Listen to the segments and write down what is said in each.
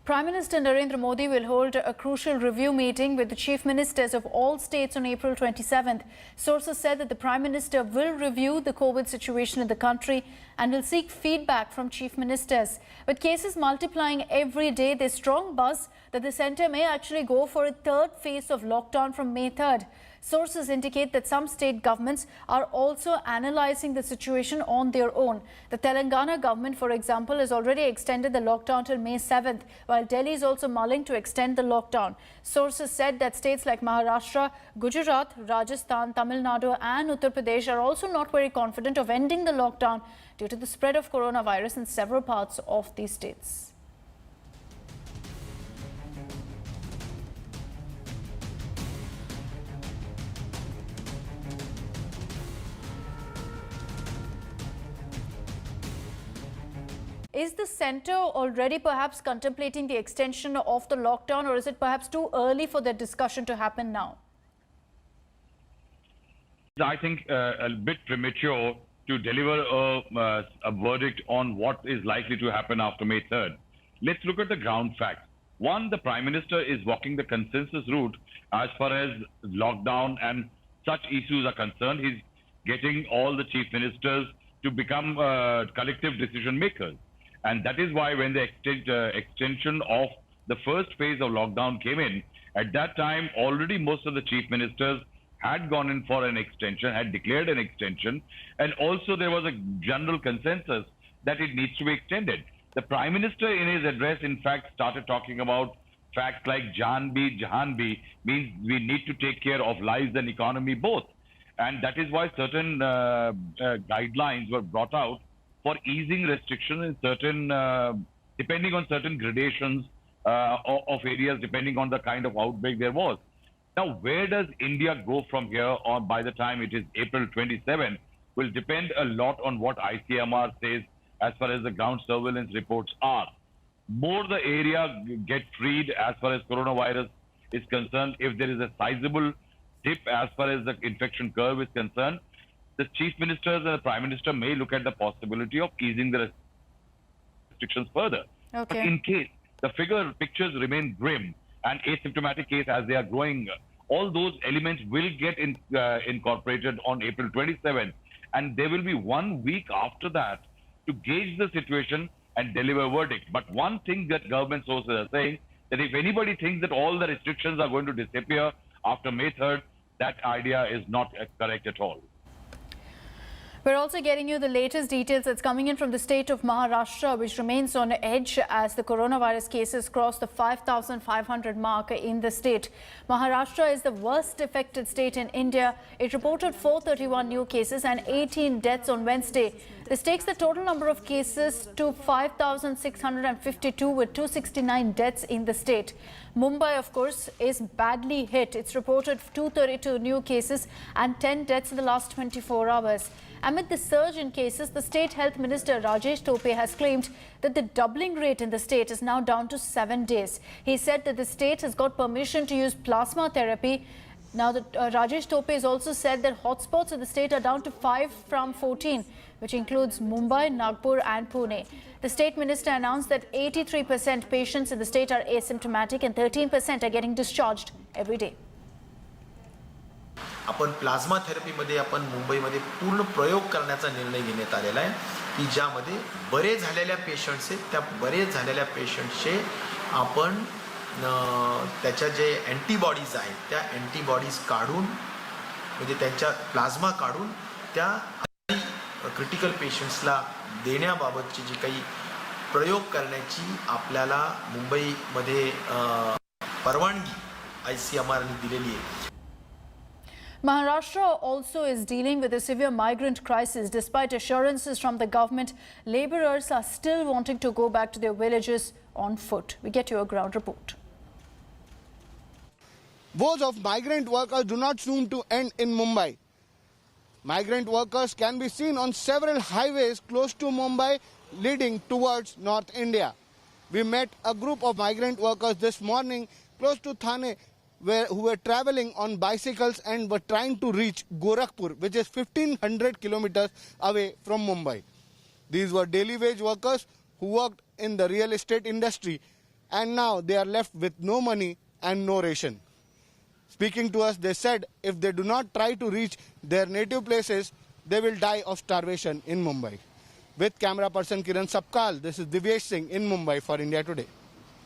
Prime Minister Narendra Modi will hold a crucial review meeting with the chief ministers of all states on April 27th. Sources said that the Prime Minister will review the COVID situation in the country and will seek feedback from chief ministers. With cases multiplying every day, there's strong buzz that the centre may actually go for a third phase of lockdown from May 3rd. Sources indicate that some state governments are also analysing the situation on their own. The Telangana government, for example, has already extended the lockdown till May 7th, while Delhi is also mulling to extend the lockdown. Sources said that states like Maharashtra, Gujarat, Rajasthan, Tamil Nadu and Uttar Pradesh are also not very confident of ending the lockdown due to the spread of coronavirus in several parts of these states. Is the centre already perhaps contemplating the extension of the lockdown, or is it perhaps too early for that discussion to happen now? I think a bit premature to deliver a verdict on what is likely to happen after May 3rd. Let's look at the ground facts. One, the Prime Minister is walking the consensus route as far as lockdown and such issues are concerned. He's getting all the chief ministers to become collective decision makers. And that is why when the extension of the first phase of lockdown came in, at that time, already most of the chief ministers had gone in for an extension, had declared an extension, and also there was a general consensus that it needs to be extended. The Prime Minister in his address, in fact, started talking about facts like Jaan Bhi, Jahan Bhi, means we need to take care of lives and economy both. And that is why certain guidelines were brought out for easing restrictions in certain, depending on certain gradations of areas, depending on the kind of outbreak there was. Now, where does India go from here on by the time it is April 27 will depend a lot on what ICMR says as far as the ground surveillance reports are. More the area get freed as far as coronavirus is concerned, if there is a sizable dip as far as the infection curve is concerned, the chief ministers and the Prime Minister may look at the possibility of easing the restrictions further. Okay. But in case the pictures remain grim and asymptomatic case as they are growing, all those elements will get incorporated on April 27th, and there will be 1 week after that to gauge the situation and deliver a verdict. But one thing that government sources are saying, that if anybody thinks that all the restrictions are going to disappear after May 3rd, that idea is not correct at all. We're also getting you the latest details that's coming in from the state of Maharashtra, which remains on edge as the coronavirus cases cross the 5,500 mark in the state. Maharashtra is the worst affected state in India. It reported 431 new cases and 18 deaths on Wednesday. This takes the total number of cases to 5,652 with 269 deaths in the state. Mumbai, of course, is badly hit. It's reported 232 new cases and 10 deaths in the last 24 hours. Amid the surge in cases, the State Health Minister Rajesh Tope has claimed that the doubling rate in the state is now down to 7 days. He said that the state has got permission to use plasma therapy. Now, Rajesh Tope has also said that hotspots in the state are down to 5 from 14, which includes Mumbai, Nagpur and Pune. The state minister announced that 83% patients in the state are asymptomatic and 13% are getting discharged every day. आपण plasma थेरपीमध्ये आपण मुंबईमध्ये पूर्ण प्रयोग करण्याचा निर्णय घेण्यात आलेला आहे की ज्यामध्ये बरे झालेल्या पेशंट्स आहेत त्या बरे झालेल्या पेशंट्सचे आपण त्याच्या जे अँटीबॉडीज आहेत त्या अँटीबॉडीज काढून म्हणजे त्यांच्या प्लाझ्मा काढून त्या क्रिटिकल पेशंट्सला देण्याबाबतची जी काही प्रयोग करण्याची आपल्याला मुंबईमध्ये परवानगी ICMRने दिलेली आहे. Maharashtra also is dealing with a severe migrant crisis. Despite assurances from the government, labourers are still wanting to go back to their villages on foot. We get you a ground report. Woes of migrant workers do not seem to end in Mumbai. Migrant workers can be seen on several highways close to Mumbai leading towards North India. We met a group of migrant workers this morning close to Thane who were traveling on bicycles and were trying to reach Gorakhpur, which is 1500 kilometers away from Mumbai. These were daily wage workers who worked in the real estate industry. and now they are left with no money and no ration. Speaking to us, they said if they do not try to reach their native places, they will die of starvation in Mumbai. With camera person Kiran Sapkal, this is Divyesh Singh in Mumbai for India Today.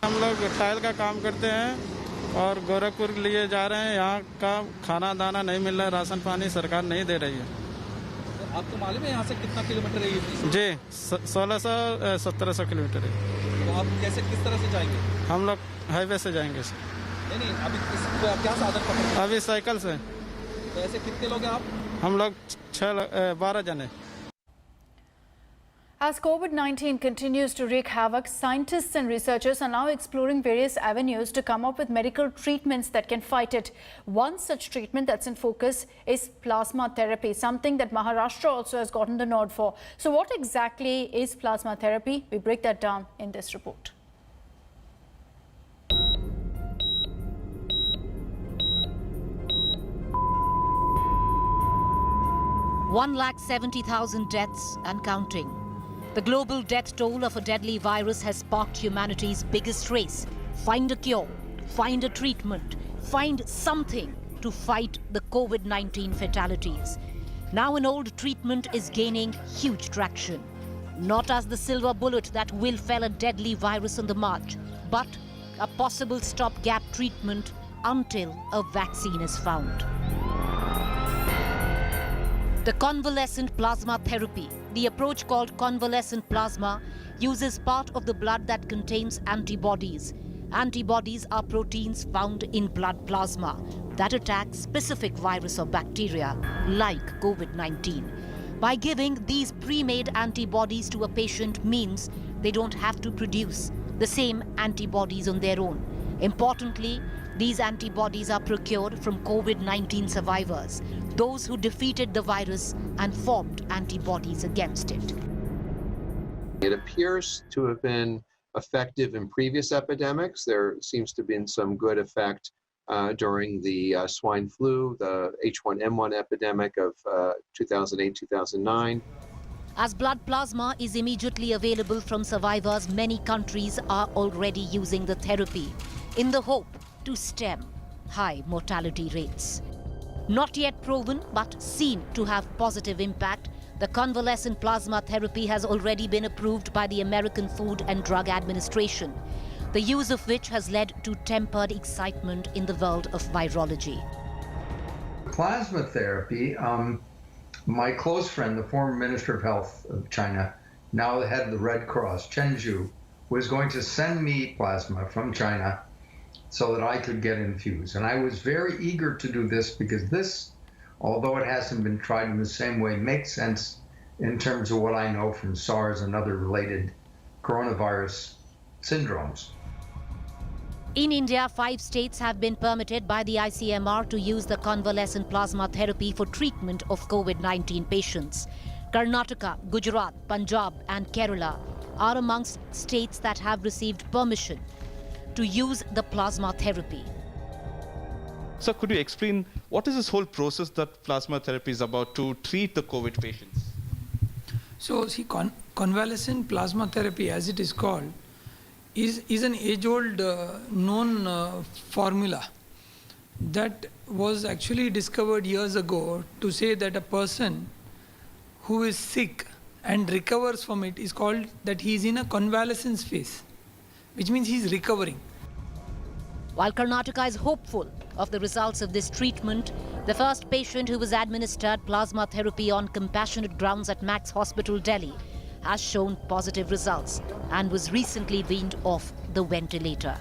हम लोग tile का काम करते हैं और गोरखपुर लिए जा रहे हैं। यहाँ का खाना दाना नहीं मिल रहा है, राशन पानी सरकार नहीं दे रही है। आपको मालूम है यहाँ से कितना किलोमीटर है ये? जी 1600-1700 किलोमीटर है। तो आप कैसे किस तरह से जाएंगे? हम लोग हाईवे से जाएंगे सर। नहीं अभी क्या साधन पकड़े? अभी साइकिल से। तो ऐसे कितने लोग हैं आप? हम लोग 12 जने। As COVID-19 continues to wreak havoc, scientists and researchers are now exploring various avenues to come up with medical treatments that can fight it. One such treatment that's in focus is plasma therapy, something that Maharashtra also has gotten the nod for. So what exactly is plasma therapy? We break that down in this report. One 170,000 deaths and counting. The global death toll of a deadly virus has sparked humanity's biggest race. Find a cure, find a treatment, find something to fight the COVID-19 fatalities. Now an old treatment is gaining huge traction. Not as the silver bullet that will fell a deadly virus on the march, but a possible stopgap treatment until a vaccine is found. The convalescent plasma therapy. The approach called convalescent plasma uses part of the blood that contains antibodies. Antibodies are proteins found in blood plasma that attack specific virus or bacteria like COVID-19. By giving these pre-made antibodies to a patient means they don't have to produce the same antibodies on their own. Importantly, these antibodies are procured from COVID-19 survivors, those who defeated the virus and formed antibodies against it. It appears to have been effective in previous epidemics. There seems to have been some good effect during the swine flu, the H1N1 epidemic of 2008-2009. As blood plasma is immediately available from survivors, many countries are already using the therapy in the hope to stem high mortality rates. Not yet proven, but seen to have positive impact, the convalescent plasma therapy has already been approved by the American Food and Drug Administration, the use of which has led to tempered excitement in the world of virology. Plasma therapy, my close friend, the former Minister of Health of China, now the head of the Red Cross, Chen Zhu, was going to send me plasma from China so that I could get infused. And I was very eager to do this because this, although it hasn't been tried in the same way, makes sense in terms of what I know from SARS and other related coronavirus syndromes. In India, 5 states have been permitted by the ICMR to use the convalescent plasma therapy for treatment of COVID-19 patients. Karnataka, Gujarat, Punjab and Kerala are amongst states that have received permission to use the plasma therapy. So could you explain what is this whole process that plasma therapy is about to treat the COVID patients? So see, convalescent plasma therapy, as it is called, is an age-old known formula that was actually discovered years ago to say that a person who is sick and recovers from it is called that he is in a convalescence phase, which means he is recovering. While Karnataka is hopeful of the results of this treatment, the first patient who was administered plasma therapy on compassionate grounds at Max Hospital, Delhi, has shown positive results and was recently weaned off the ventilator.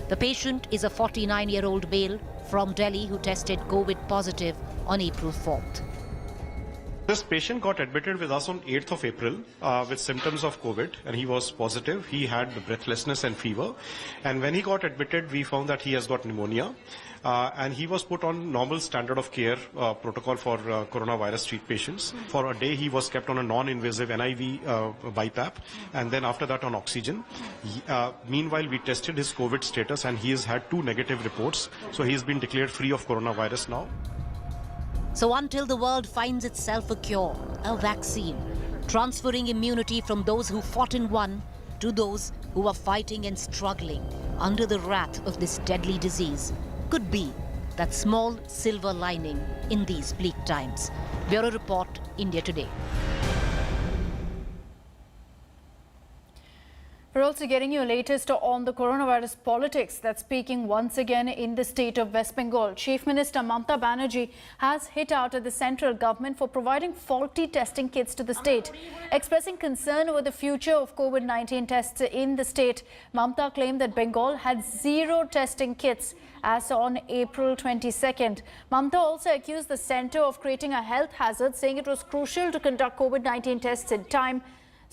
The patient is a 49-year-old male from Delhi who tested COVID positive on April 4th. This patient got admitted with us on 8th of April with symptoms of COVID, and he was positive. He had breathlessness and fever. And when he got admitted, we found that he has got pneumonia. And he was put on normal standard of care protocol for coronavirus treat patients. For a day, he was kept on a non-invasive NIV BiPAP, and then after that on oxygen. Meanwhile, we tested his COVID status, and he has had 2 negative reports. So he has been declared free of coronavirus now. So until the world finds itself a cure, a vaccine, transferring immunity from those who fought and won to those who are fighting and struggling under the wrath of this deadly disease could be that small silver lining in these bleak times. Bureau Report, India Today. We're also getting you latest on the coronavirus politics that's peaking once again in the state of West Bengal. Chief Minister Mamata Banerjee has hit out at the central government for providing faulty testing kits to the state. Expressing concern over the future of COVID-19 tests in the state, Mamata claimed that Bengal had 0 testing kits as on April 22nd. Mamata also accused the centre of creating a health hazard, saying it was crucial to conduct COVID-19 tests in time.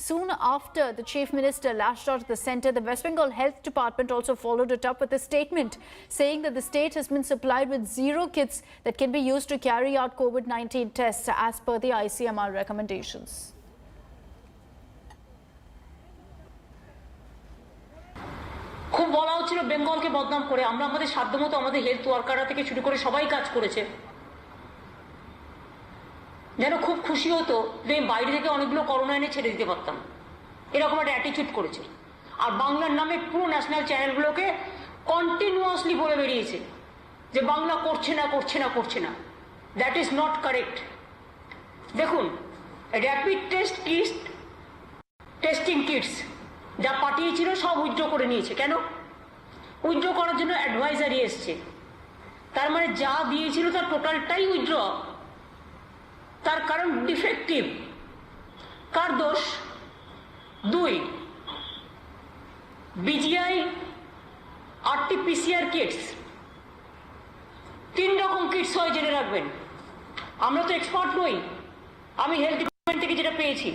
Soon after the Chief Minister lashed out at the centre, the West Bengal Health Department also followed it up with a statement saying that the state has been supplied with 0 kits that can be used to carry out COVID-19 tests as per the ICMR recommendations. খুব বলা হচ্ছিল বেঙ্গলকে বদনাম করে আমরা আমাদের সাধ্যমতো আমাদের health ওয়ার্কাররা থেকে শুরু করে সবাই কাজ করেছে যেন খুব খুশি হতো যে বাইরে থেকে অনেকগুলো করোনা এনে ছেড়ে দিতে পারতাম এরকম একটা অ্যাটিটিউড করেছে আর বাংলার নামে পুরো ন্যাশনাল চ্যানেলগুলোকে কন্টিনিউয়াসলি বলে বেরিয়েছে যে বাংলা করছে না করছে না করছে না দ্যাট ইজ নট কারেক্ট দেখুন rapid test kit testing kits যা পাঠিয়েছিল সব উইথড্র করে নিয়েছে কেন উইথড্র করার জন্য অ্যাডভাইজারি এসছে তার মানে যা দিয়েছিল তার টোটালটাই উইথড্র তার কারণ ডিফেক্টিভ কার দোষ 2 বিজিআই আরটিপিসিআর কিটস 3 রকম কিটস হয় জেনে রাখবেন আমরা তো এক্সপার্ট নই আমি হেলথ ডিপার্টমেন্ট থেকে যেটা পেয়েছি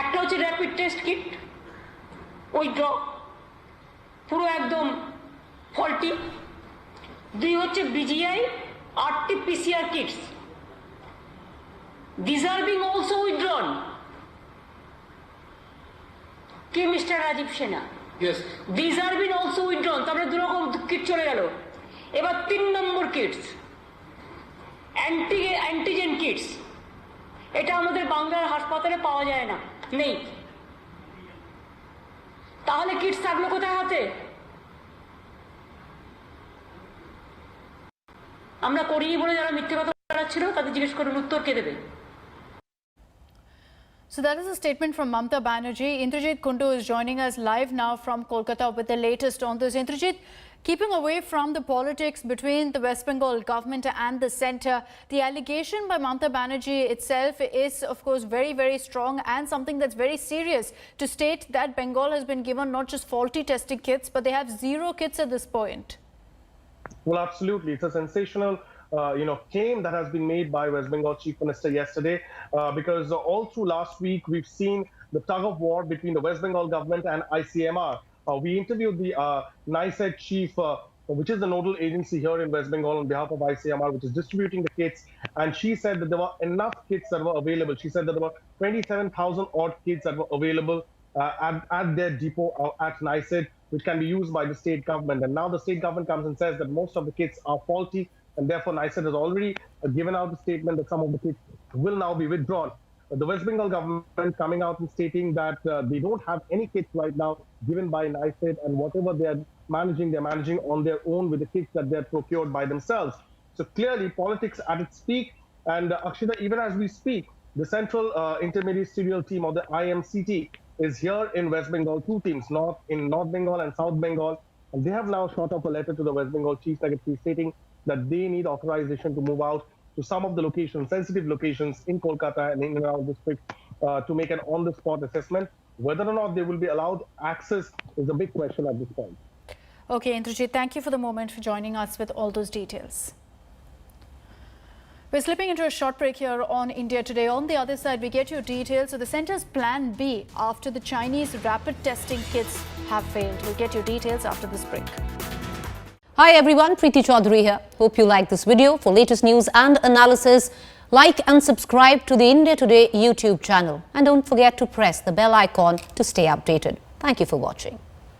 একটা হচ্ছে র্যাপিড টেস্ট কিট উইথড্র পুরো একদম ফল্টি 2 হচ্ছে BGI RTPCR kits These are being also withdrawn. Ki Mr. Rajiv Shena? Yes. These are being also withdrawn. তারপরে 2 রকম কিট চলে গেল এবার 3 নম্বর কিটস অ্যান্টিজেন কিটস এটা আমাদের বাংলার হাসপাতালে পাওয়া যায় না নেই তাহলে কিটস থাকলো কোথায় হাতে আমরা করিনি বলে যারা মিথ্যে কথা বলাচ্ছিল তাদের জিজ্ঞেস করুন উত্তর কে দেবে So that is a statement from Mamata Banerjee. Indrajit Kundu is joining us live now from Kolkata with the latest on this. Indrajit, keeping away from the politics between the West Bengal government and the centre, the allegation by Mamata Banerjee itself is, of course, very, very strong and something that's very serious to state that Bengal has been given not just faulty testing kits, but they have 0 kits at this point. Well, absolutely. It's a sensational claim that has been made by West Bengal Chief Minister yesterday, because all through last week we've seen the tug of war between the West Bengal government and ICMR. We interviewed the NICED chief, which is the nodal agency here in West Bengal on behalf of ICMR, which is distributing the kits, and she said that there were enough kits that were available. She said that there were 27,000 odd kits that were available at their depot at NICED, which can be used by the state government. And now the state government comes and says that most of the kits are faulty, and therefore NICED has already given out the statement that some of the kits will now be withdrawn. The West Bengal government coming out and stating that they don't have any kits right now given by NICED, and whatever they're managing on their own with the kits that they're procured by themselves. So clearly politics at its peak, and Akshita, even as we speak, the Central Interministerial Team, or the IMCT, is here in West Bengal, 2 teams, in North Bengal and South Bengal, and they have now shot up a letter to the West Bengal Chief Secretary stating that they need authorization to move out to some of the locations, sensitive locations in Kolkata and in and around district, to make an on-the-spot assessment. Whether or not they will be allowed access is a big question at this point. Okay, Indrajit, thank you for the moment for joining us with all those details. We're slipping into a short break here on India Today. On the other side, we get your details of the centre's plan B after the Chinese rapid testing kits have failed. We'll get your details after this break. Hi everyone, Preeti Chaudhary here. Hope you like this video. For latest news and analysis, like and subscribe to the India Today YouTube channel. And don't forget to press the bell icon to stay updated. Thank you for watching.